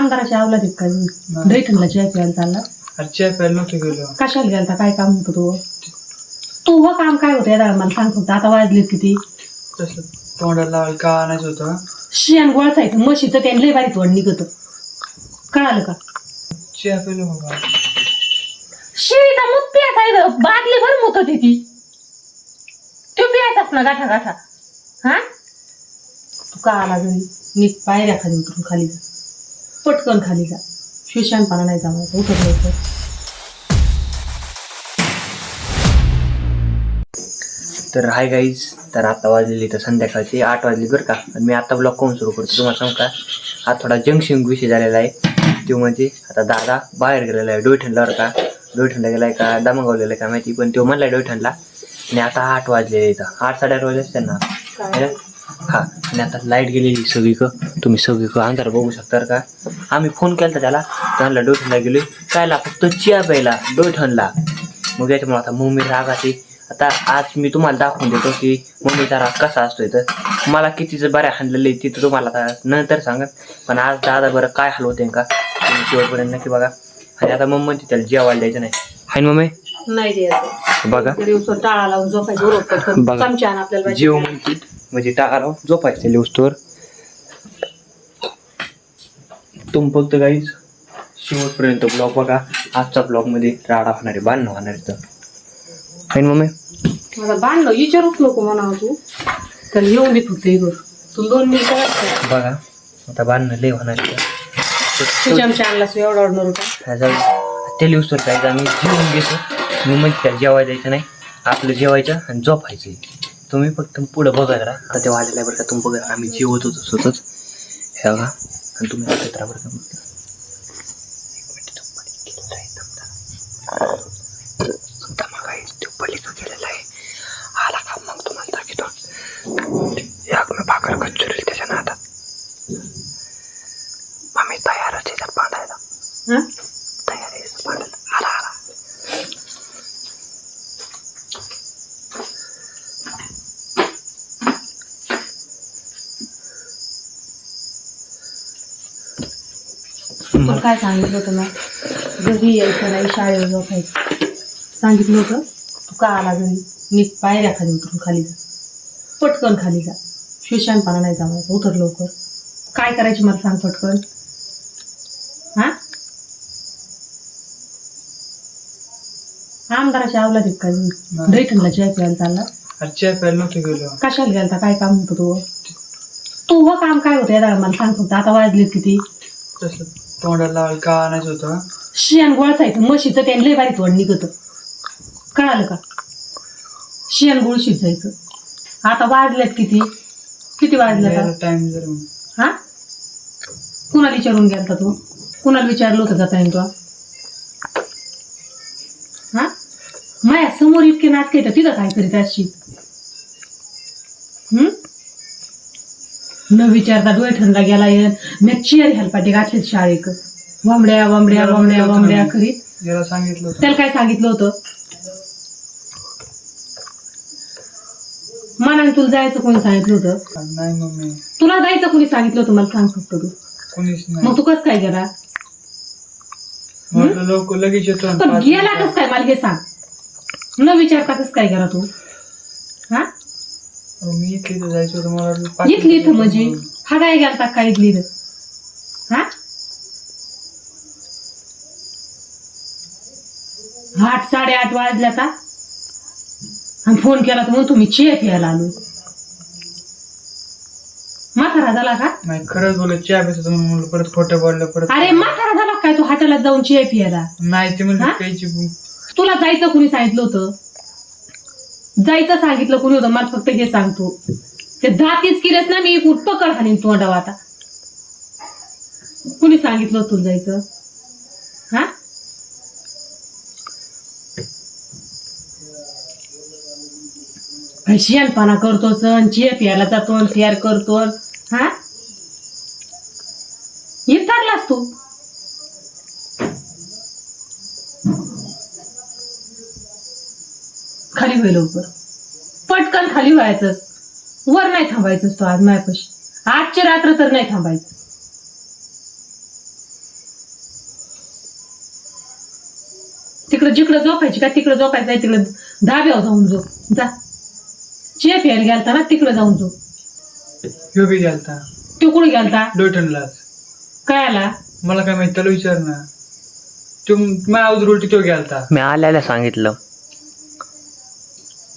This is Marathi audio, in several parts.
आमदाराच्या आवला देत काय दैठणला चहा प्यायला चालला. चहा प्यायला नव्हतं गेलो. कशाला गेलता? काय काम होतं तो? तुझं काम काय होतं या मला सांग फक्त. आता वाजलेत किती? तसं तोंडाला का आणायचं होतं. शियान गोळसायचं म्हशीचं त्याने लय बारीक तोंड निघत. कळालं का? चहा प्यायला बाबा. शिळीचा मूत प्यायचा बादली भर मूत होती ती. तू प्यायचाच ना गाठा गाठा. हा तू का आला घरी? नीट पायऱ्या खाली उतरून खाली जा. पटकन खाली जा. शिवशानपणा नाही जमायचा. उठत लवकर. तर हाय गाईज, तर आता वाजलेली तर संध्याकाळची 8 वाजली बरं का. आणि मी आता ब्लॉग कोण सुरू करतो तुम्हाला सांगू का. हा थोडा जंक्शन विषय झालेला आहे. तो म्हणजे आता दादा बाहेर गेलेला आहे डोईठणला बरं का. डोईठणला गेलाय का दामगावलेला आहे का माहिती, पण तो म्हणलाय डोईठणला. आणि आता 8 वाजले इथं 8-8:30 वाजले असते ना. हा आणि आता लाईट गेलेली सगळीकडं. तुम्ही सगळीकडं अंधार बघू शकता का. आम्ही फोन केला तर त्याला त्यांना डोईठणला गेलो कायला फक्त चिया प्यायला डोईठणला. मग याच्यामुळे आता मम्मी रागाची. आता आज मी तुम्हाला दाखवून देतो की मम्मीचा राग कसा असतोय. तर मला कितीचं बऱ्या हाणलेलं आहे तिथं तुम्हाला आता नंतर सांगत. पण आज दादा बरं काय हलवते का तुम्ही शेवटपर्यंत नक्की बघा. आणि आता मम्मी त्याला जेवायला द्यायचं नाही. हाय मम्मी नाही द्यायचं बघा. टाळा लावून झोपायचं. बघा. चमच्यानं आपल्याला जेव म्हणते म्हणजे टाळा लावून झोपायचं लिवस्तोवर. तुम्ही फक्त गाईज शेवटपर्यंत ब्लॉग बघा. आजचा ब्लॉगमध्ये राडा होणार आहे, बांधणं होणार आहे. तर हाय मम्मी मला बांधलं विचारूच नको म्हणावं तू. तर येऊन दे फक्त इकडं. तू 2 मिनिटं बघा आता बांधणं लय होणार आहे. चमचा आणलास एवढा ऑर्डर होता. ते लिवस्तोवर काय आम्ही जेवून घेतो. मी म्हणजे त्याला जेवायला द्यायचं नाही. आपलं जेवायचं आणि झोपायचं. तुम्ही फक्त पुढं बघत राहा. आता ते वाजलेलं आहे बरं का. तुम्ही बघत राहा. आम्ही जेवत होतो स्वतःच हे बघा. आणि तुम्ही बघत राहा बरं का. गेलेला आहे आला का मग तुम्हाला दाखवतो. एक मी भाकर कचुरेल त्याच्या नादात. आम्ही तयारच आहे तर पाडायला. तयार आहे पाडायला. आला आला. काय सांगितलं होतं ना घरी यायचं नाही शाळेवर झोपायचं सांगितलं होतं. तू का आला घरी? नीट पायऱ्या खाली उतरून खाली जा. पटकन खाली जा. शिवशानपणा नाही जमायचा. उतर लवकर. काय करायची मला सांग पटकन. हा आमदाराच्या आवला देत काय दैठणला चहा प्यायला चालला. चहा प्यायला नव्हतं गेलो. कशाला गेलता? काय काम होतं तो? तुझं काम काय होतं या मला सांग फक्त. आता वाजलेत किती? तसं तोंडाला का आणायचं होतं. शियान गोळसायचं म्हशीचं त्याने लय बारीक तोंड निघत. कळालं का? शियान गुळ शिजायचं. आता वाजल्यात किती? किती वाजल्यात? टाइम जर हा कुणाला विचारून गेलता तू? कुणाला विचारलं होतं जाता येईल तू? हा माया समोर इतके नाटक येतं तिथं काय करीत अशी? न विचारता डोळठणला गेला मी चेअर हेलपाटी घातले शाळेक. वांबड्या वांबड्या वांबड्या वांबड्या करीत. याला सांगितलं त्याला काय सांगितलं होतं? मनाने तुला जायचं कोणी सांगितलं होतं? नाही मम्मी. तुला जायचं कोणी सांगितलं होतं मला सांग फक्त तू. कोणीच नाही. मग तू कसं काय गेला? म्हटलं लोक लगेच येतो. पण गेला कसं काय मला हे सांग. न विचारता कसं काय गेला तू? हा मी इथली तर जायचं होतं मला. इथली इथं म्हणजे हा काय गेलता काय इथली इथं? हा 8-8:30 वाजल्या का? आणि फोन केला तर म्हणतो मी चहा प्यायला आलो. म्हातारा झाला का? नाही खरंच बोलत चहा प्यायचं म्हणून परत खोटं बोललं परत. अरे म्हातारा झाला काय तू हॉटेलात जाऊन चहा प्यायला? नाही ते म्हणजे प्यायची. तुला जायचं कुणी सांगितलं होतं? जायचं सांगितलं कुणी होतं मला फक्त हे सांगतो. ते दातीच केलेस ना मी पकड हाणीन तोंडावर. आता कुणी सांगितलं होतं तुला जायचं? हा शियानपणा करतो सण चिया प्यायला जातो फेअर करतो. हा इतरलास तू. खाली होईल लवकर. पटकन खाली व्हायचंस. वर नाही थांबायचंस तो आज मायापाशी. आजची रात्र तर नाही थांबायचं. तिकडं जिकडं झोपायची का तिकडं झोपायचं आहे, तिकडं धाब्यावर जाऊन झोप जा. चेप यायला गेलता ना तिकडं जाऊन झोप. ह्यो बी गेलता तू कुठे गेलता? लोटनलाच. काय आला? मला काय माहित, त्याला विचार ना. तो माझ्या अगोदर उलटी तो गेलता. मी आल्याला सांगितलं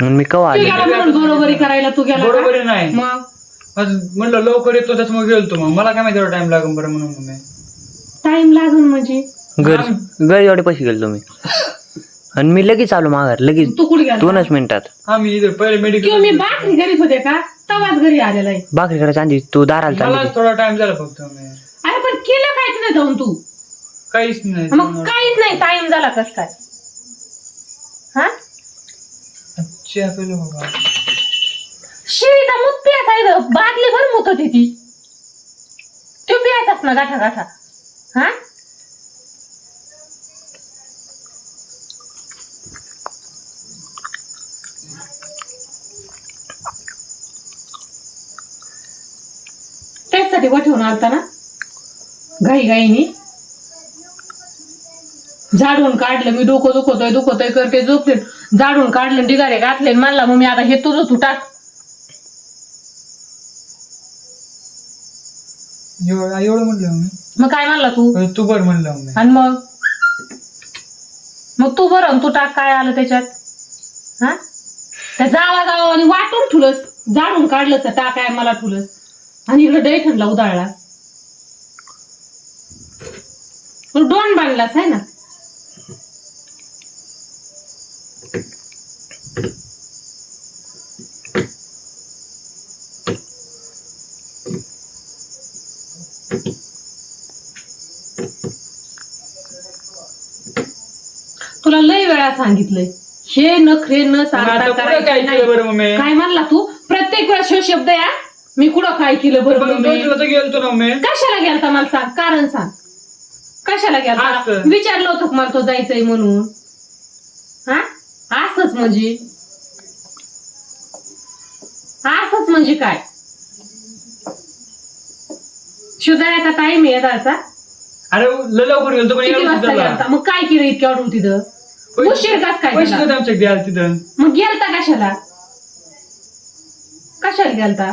मग मी कवा तू आले गेला म्हणून बरोबरी करायला तू गेला का? बरोबर आहे नाही. मग म्हणलं लवकर येतो त्याच्यामुळे गेलतो. मग मला काय माहिती एवढा टाइम लागून बरं म्हणून मी. टाइम लागून म्हणजे घरी एवढे पैसे गेलो तुम्ही आणि मी लगेच आलो माघार लगेच तू कुठे गेला? 2च मिनिटात. आम्ही इथे पहिले किंवा मेडिकल मी भाकरी करीत होते का तवाच घरी आलेला आहे. भाकरी करायची आधी तू दाराला मला चालली थोडा टाइम झाला फक्त. मी अरे पण केलं काय तिथे जाऊन तू? काहीच नाही. मग काहीच नाही. टाइम झाला कस काय? हा चहा पिलो बाबा. शिळीचा मूत प्यायचा बादली भर मूत होती ती. तू प्यायचाच ना गाठा गाठा. हा त्यासाठी वठवून आलता ना घाई घाईनी. झाडून काढलं मी. डोकं दुखतोय करते झोपले. झाडून काढलं ढिगारे घातले म्हणला मग मी आता हे तुझं तू टाक. एवढं म्हणलं मी. मग काय म्हणला तू? तू बरं म्हणलं मी. आणि मग तू बरं तू टाक. काय आलं त्याच्यात? हा त्या जावा आणि वाटून ठुलस. झाडून काढलंस तर टाकाय मला ठुलस आणि इकडे दैठणला उधाळलास. डोन बांधलास आहे ना. तुला लय वेळा सांगितलंय हे नखरे न सांगता आता कुठं काय करायचं केलं बरं मग मी? नाही. काय म्हणला तू? प्रत्येक वेळेस ह्यो शब्द या मी कुठं काय केलं बरोबर? तुला तर गेलतो ना मी. कशाला गेलता मला सांग. कारण सांग कशाला गेलता? असं. विचारलं होतं का मला तो जायचंय म्हणून? हा असंच म्हणजे काय? शिजायचा टाइम आहे दाचा. अरे लवकर गेलतो पण किती यायला वाजता सुद्धा. गेलता? मग काय केलं इतक्या वाटून तिथं? उशीर कस काय पैसे झाला? होते आमच्या द्याल तिथं. मग गेलता कशाला गेलता?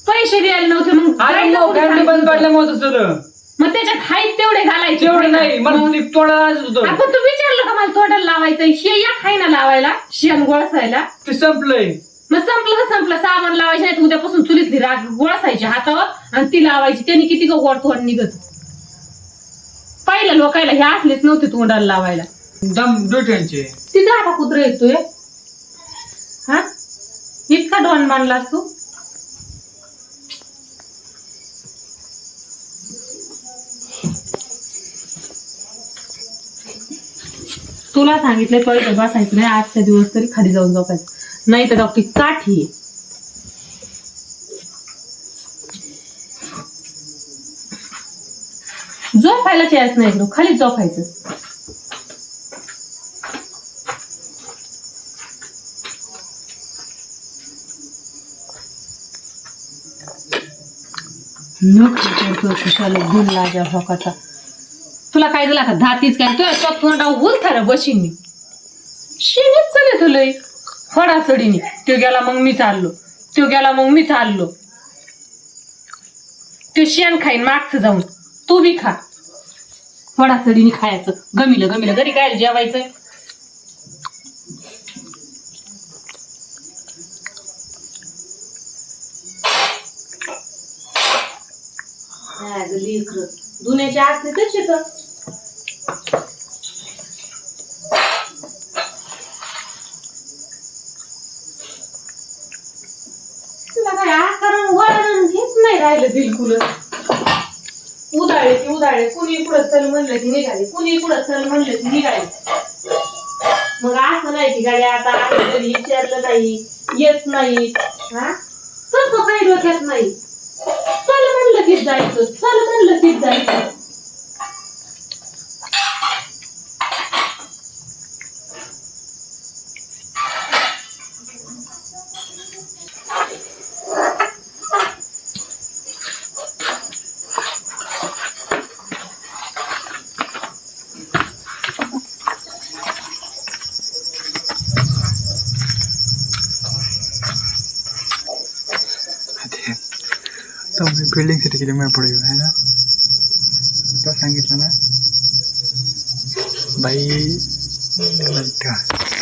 पैसे द्यायला नव्हते मग अरे जायचं मग कुठं फॅमिली बंद सांगितलं? पडल्यामुळे तसं. मग त्याच्यात हाईत तेवढे घालायचे. तेवढं नाही मला मग ते तोडा होतं. आपण तू विचारलं का मला तोंडाला लावायचं? हे या खायना लावायला शेण गोळसायला. ते संपलंय. मग संपलं तर संपलं. साबण लावायचे नाही उद्यापासून चुलीतली राग गोळसायची हातावर आणि ती लावायची. त्यांनी किती गोड तोंड निघत. पहिल्या लोकायला हे असलेच नव्हते तोंडाला लावायला. दम डोट्यांचे. तिथं आता कुत्र येतोय. हा इतका डॉन बांधलास तू? तुला सांगितलंय पहिलं बसायचं नाही. आजचा दिवस तरी खाली जाऊन झोपायचं नाही तर डॉक्टर काठी आहे. झोपायला चॅस नाही खाली झोपायचं. गुण लाजा भोकाचा. तुला काय झाला का? धातीच काय तुला तोंडा उलथार बशीन मी. शिनीच चले तुला फडा चढीनी. तो गेला मग मी चाललो. तो शेण खाईन मागचं जाऊन. तू बी खा. फडा चढीनी खायचं. गमिलं घरी काय जेवायचंय. दुन्याच्या आत तेच येतं. काय आकारण वळण हेच नाही राहिलं बिलकुल. उदाळे कुणी पुढं चल म्हणलं की निघाले. मग असं नाही की गाडी आता कधी विचारलं नाही येत नाही. हा तसं काही डोक्यात नाही. चल म्हणलं की जायचं. मी फिल्डिंगसाठी किती माहिती पडेल आहे ना तुला सांगितलं ना बाई ठेवा